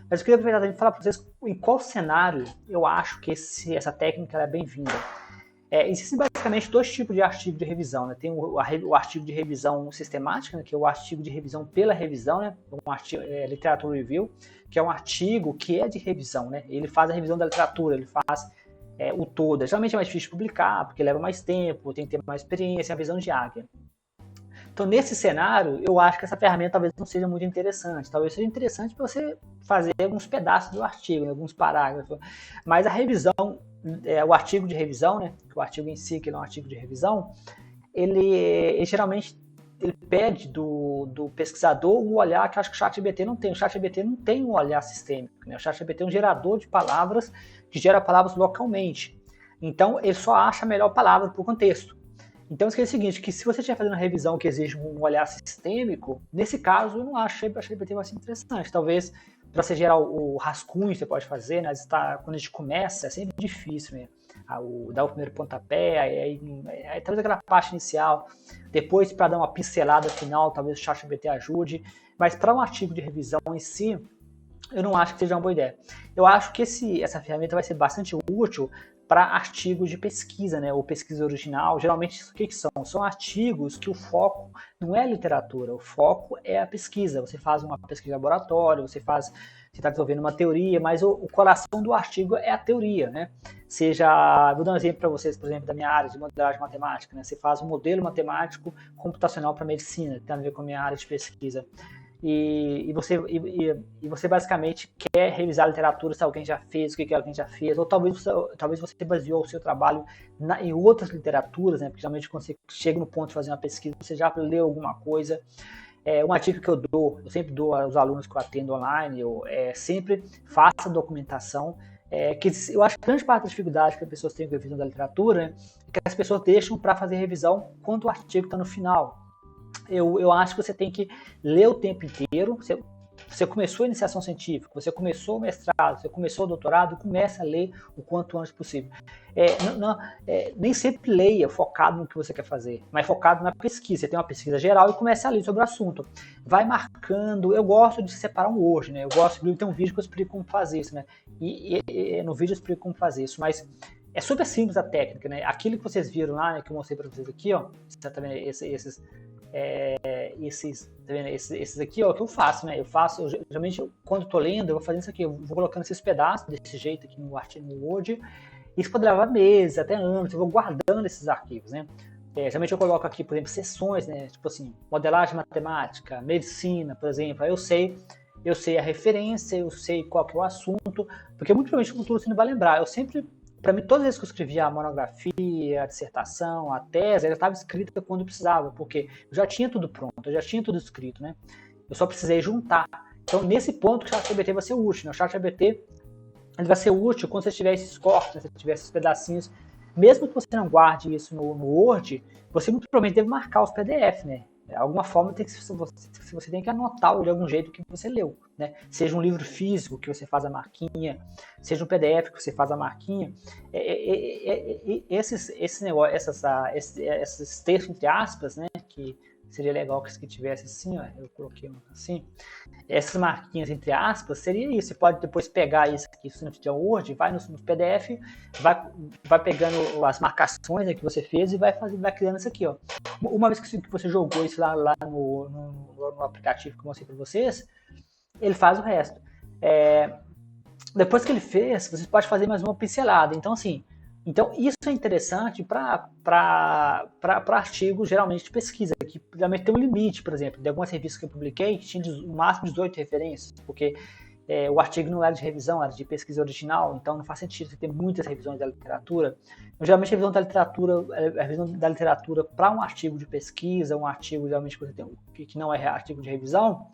Mas eu queria aproveitar também e falar para vocês em qual cenário eu acho que essa técnica é bem-vinda. Existem basicamente dois tipos de artigo de revisão, né? Tem o artigo de revisão sistemática, né? Que é o artigo de revisão pela revisão, né? Um artigo, literature review, que é um artigo que é de revisão, né? Ele faz a revisão da literatura, ele faz o todo. Geralmente é mais difícil de publicar, porque leva mais tempo, tem que ter mais experiência, é a visão de águia. Então, nesse cenário, eu acho que essa ferramenta talvez não seja muito interessante. Talvez seja interessante para você fazer alguns pedaços do artigo, né, alguns parágrafos. Mas a revisão, o artigo de revisão, né, o artigo em si, que não é um artigo de revisão, ele geralmente ele pede do pesquisador um olhar que eu acho que o ChatGPT não tem. O ChatGPT não tem um olhar sistêmico. Né? O ChatGPT é um gerador de palavras que gera palavras localmente. Então, ele só acha a melhor palavra para o contexto. Então, é o seguinte, que se você estiver fazendo uma revisão que exige um olhar sistêmico, nesse caso, eu não acho que o ChatGPT vai ser interessante. Talvez, para você gerar o rascunho, você pode fazer, né? Quando a gente começa, é sempre difícil, né? Dar o primeiro pontapé, aí talvez aquela parte inicial, depois para dar uma pincelada final, talvez o ChatGPT ajude, mas para um artigo de revisão em si, eu não acho que seja uma boa ideia. Eu acho que essa ferramenta vai ser bastante útil para artigos de pesquisa, né, ou pesquisa original. Geralmente, o que são? São artigos que o foco não é a literatura, o foco é a pesquisa. Você faz uma pesquisa de laboratório, você está desenvolvendo uma teoria, mas o coração do artigo é a teoria, né? Vou dar um exemplo para vocês, por exemplo, da minha área de modelagem matemática, né? Você faz um modelo matemático computacional para medicina, que tem a ver com a minha área de pesquisa. E você basicamente quer revisar a literatura, se alguém já fez, o que alguém já fez, ou talvez você baseou o seu trabalho em outras literaturas, né? Porque geralmente quando você chega no ponto de fazer uma pesquisa, você já leu alguma coisa. Uma dica que eu sempre dou aos alunos que eu atendo online, sempre faça documentação. Que eu acho que grande parte da dificuldade que as pessoas têm com a revisão da literatura, né, é que as pessoas deixam para fazer revisão quando o artigo está no final. Eu acho que você tem que ler o tempo inteiro. Você começou a iniciação científica, você começou o mestrado, você começou o doutorado, comece a ler o quanto antes possível. Nem sempre leia focado no que você quer fazer, mas focado na pesquisa. Você tem uma pesquisa geral e comece a ler sobre o assunto. Vai marcando. Eu gosto de separar um Word, né? Eu gosto de ter um vídeo que eu explico como fazer isso, né? E no vídeo eu explico como fazer isso, mas é super simples a técnica, né? Aquilo que vocês viram lá, né, que eu mostrei para vocês aqui, ó, você tá vendo esses aqui, ó, que eu faço, né? Geralmente, quando eu tô lendo, eu vou fazendo isso aqui, eu vou colocando esses pedaços desse jeito aqui no Word. Isso pode levar meses, até anos, eu vou guardando esses arquivos, né? Geralmente eu coloco aqui, por exemplo, sessões, né? Tipo assim, modelagem matemática, medicina, por exemplo. Aí eu sei a referência, eu sei qual que é o assunto, porque muito provavelmente o futuro você não vai lembrar. Para mim, todas as vezes que eu escrevia a monografia, a dissertação, a tese, ela estava escrita quando eu precisava, porque eu já tinha tudo pronto, eu já tinha tudo escrito, né? Eu só precisei juntar. Então, nesse ponto, o ChatGPT vai ser útil, né? O ChatGPT ele vai ser útil quando você tiver esses cortes, né? Se você tiver esses pedacinhos. Mesmo que você não guarde isso no Word, você muito provavelmente deve marcar os PDF, né? De alguma forma você tem que anotar de algum jeito o que você leu, né? Seja um livro físico que você faz a marquinha, seja um PDF que você faz a marquinha. Esses negócios, esses textos entre aspas, né? Que seria legal que tivesse assim, ó, eu coloquei assim. Essas marquinhas entre aspas seria isso. Você pode depois pegar isso aqui, se não tiver Word, vai no PDF, vai pegando as marcações, né, que você fez e vai criando isso aqui, ó. Uma vez que você jogou isso lá no aplicativo que eu mostrei para vocês, ele faz o resto. Depois que ele fez, você pode fazer mais uma pincelada. Então, assim, isso é interessante para artigos geralmente de pesquisa, que geralmente tem um limite, por exemplo, de algumas revistas que eu publiquei, que tinha no máximo 18 referências, porque o artigo não era de revisão, era de pesquisa original, então não faz sentido você ter muitas revisões da literatura. Então, geralmente a revisão da literatura para um artigo de pesquisa, um artigo geralmente que não é artigo de revisão,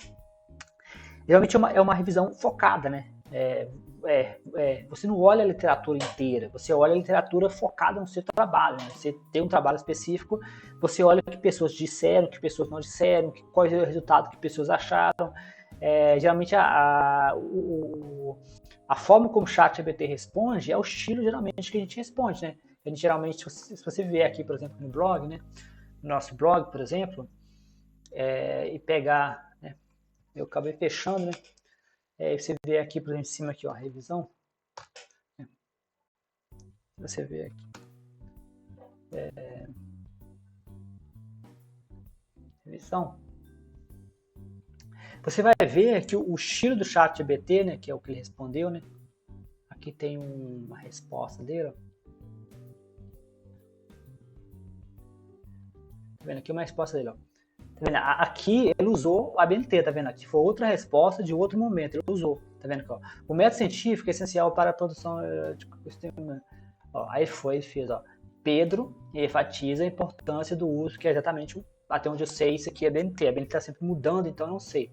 geralmente é uma revisão focada, né? Você não olha a literatura inteira, você olha a literatura focada no seu trabalho, né? Você tem um trabalho específico, você olha o que pessoas disseram, o que pessoas não disseram, qual é o resultado que pessoas acharam. Geralmente a forma como o ChatGPT responde é o estilo geralmente que a gente responde, né? A gente geralmente, se você vier aqui, por exemplo, no blog, né? No nosso blog, por exemplo, e pegar, né? Eu acabei fechando, né? Você vê aqui, por exemplo, em cima aqui, ó, revisão. Você vê aqui. Revisão. Você vai ver que o estilo do ChatGPT, né, que é o que ele respondeu, né? Aqui tem uma resposta dele, ó. Tá vendo aqui uma resposta dele, ó. Tá vendo? Aqui ele usou a BNT, tá vendo? Aqui foi outra resposta de outro momento, ele usou, tá vendo aqui, ó. O método científico é essencial para a produção de sistema. Ó, aí ele fez, ó. Pedro enfatiza a importância do uso, que é exatamente, até onde eu sei, isso aqui é BNT. A BNT está sempre mudando, então eu não sei.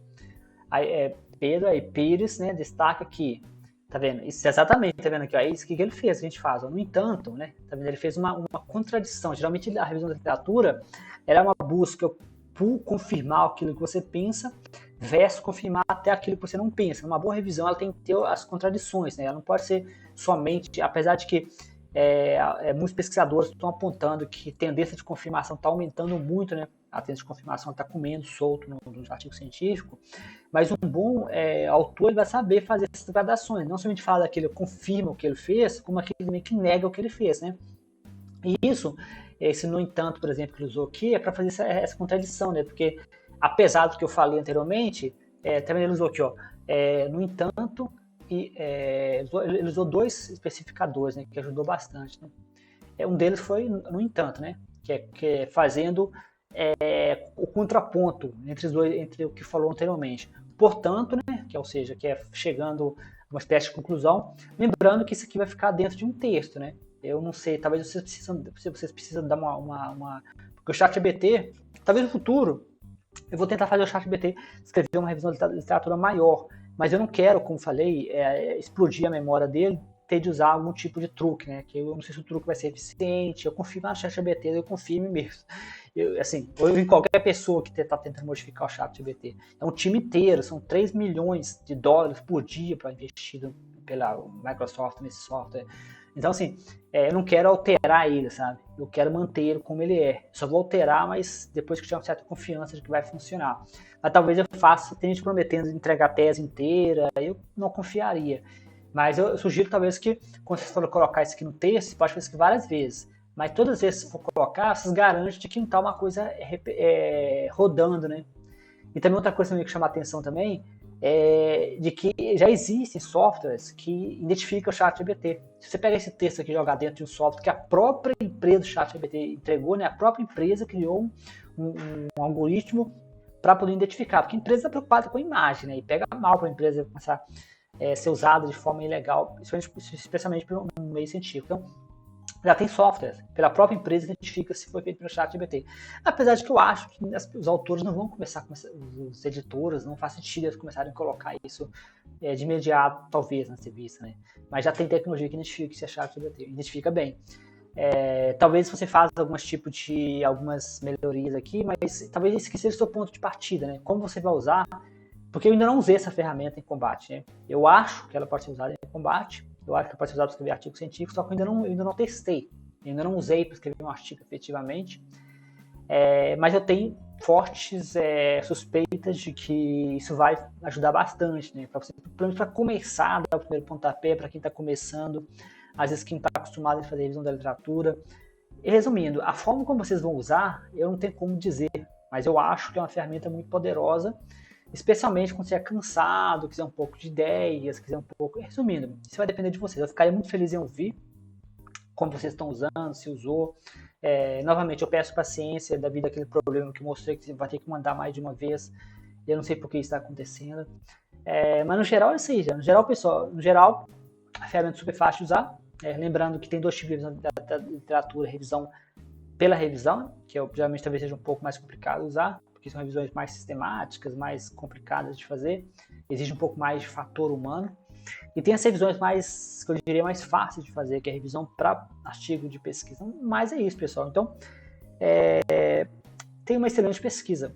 Aí, Pedro aí, Pires, né, destaca aqui, tá vendo? Isso exatamente, tá vendo aqui, ó, isso que ele fez, a gente faz. Ó. No entanto, né, tá vendo? Ele fez uma contradição. Geralmente a revisão da literatura era uma busca por confirmar aquilo que você pensa versus confirmar até aquilo que você não pensa. Uma boa revisão, ela tem que ter as contradições, né? Ela não pode ser somente, apesar de que muitos pesquisadores estão apontando que a tendência de confirmação está aumentando muito, né? A tendência de confirmação está comendo solto nos artigos científicos, mas um bom autor ele vai saber fazer essas gradações, não somente falar daquele confirma o que ele fez, como aquele meio que nega o que ele fez, né? E isso, esse no entanto, por exemplo, que ele usou aqui, é para fazer essa contradição, né? Porque apesar do que eu falei anteriormente, também ele usou aqui, ó, no entanto, e ele usou dois especificadores, né, que ajudou bastante, né? Um deles foi no entanto, né, que é fazendo o contraponto entre os dois, entre o que falou anteriormente. Portanto, né, ou seja, que é chegando a uma espécie de conclusão, lembrando que isso aqui vai ficar dentro de um texto, né? Eu não sei, talvez vocês precisam dar uma porque o ChatGPT, talvez no futuro, eu vou tentar fazer o ChatGPT escrever uma revisão de literatura maior, mas eu não quero, como falei, explodir a memória dele, ter de usar algum tipo de truque, né? Que eu não sei se o truque vai ser eficiente, eu confio no ChatGPT, eu confio em mim mesmo. Ou em qualquer pessoa que está tentando modificar o ChatGPT. É um time inteiro, são 3 milhões de dólares por dia para investir pela Microsoft nesse software. Então, assim, eu não quero alterar ele, sabe? Eu quero manter ele como ele é. Só vou alterar, mas depois que tiver uma certa confiança de que vai funcionar. Mas talvez eu faça, tem gente prometendo entregar a tese inteira, eu não confiaria. Mas eu sugiro talvez que, quando vocês forem colocar isso aqui no texto, você pode fazer isso várias vezes. Mas todas as vezes que for colocar, vocês garantem de que não está uma coisa rodando, né? E também outra coisa também que chama a atenção também de que já existem softwares que identificam o ChatGPT. Se você pega esse texto aqui e jogar dentro de um software que a própria empresa do ChatGPT entregou, né, a própria empresa criou um algoritmo para poder identificar, porque a empresa está preocupada com a imagem, né, e pega mal para a empresa começar a ser usada de forma ilegal, especialmente no meio científico. Então, já tem software, pela própria empresa identifica se foi feito pelo ChatGPT. Apesar de que eu acho que os autores não vão começar, os editores, não faz sentido eles começarem a colocar isso de imediato, talvez, na revista, né? Mas já tem tecnologia que identifica se é ChatGPT, identifica bem. Talvez você faça algumas melhorias aqui, mas talvez esse seja o seu ponto de partida, né? Como você vai usar, porque eu ainda não usei essa ferramenta em combate, né? Eu acho que ela pode ser usada em combate, eu acho que pode ser usado para escrever artigo científico, só que eu ainda não testei, ainda não usei para escrever um artigo efetivamente, mas eu tenho fortes suspeitas de que isso vai ajudar bastante, né? Para começar, dar o primeiro pontapé para quem está começando, às vezes quem está acostumado a fazer revisão da literatura. E resumindo, a forma como vocês vão usar, eu não tenho como dizer, mas eu acho que é uma ferramenta muito poderosa, especialmente quando você é cansado, quiser um pouco de ideias, quiser um pouco... Resumindo, isso vai depender de vocês. Eu ficaria muito feliz em ouvir como vocês estão usando, se usou. Novamente, eu peço paciência devido àquele problema que eu mostrei, que você vai ter que mandar mais de uma vez. Eu não sei por que isso está acontecendo. Mas no geral é isso aí. No geral, pessoal, a ferramenta é super fácil de usar. Lembrando que tem dois tipos de revisão da literatura, revisão pela revisão, que geralmente talvez seja um pouco mais complicado de usar, porque são revisões mais sistemáticas, mais complicadas de fazer, exige um pouco mais de fator humano. E tem as revisões mais, que eu diria, mais fáceis de fazer, que é a revisão para artigo de pesquisa. Mas é isso, pessoal. Então, tem uma excelente pesquisa.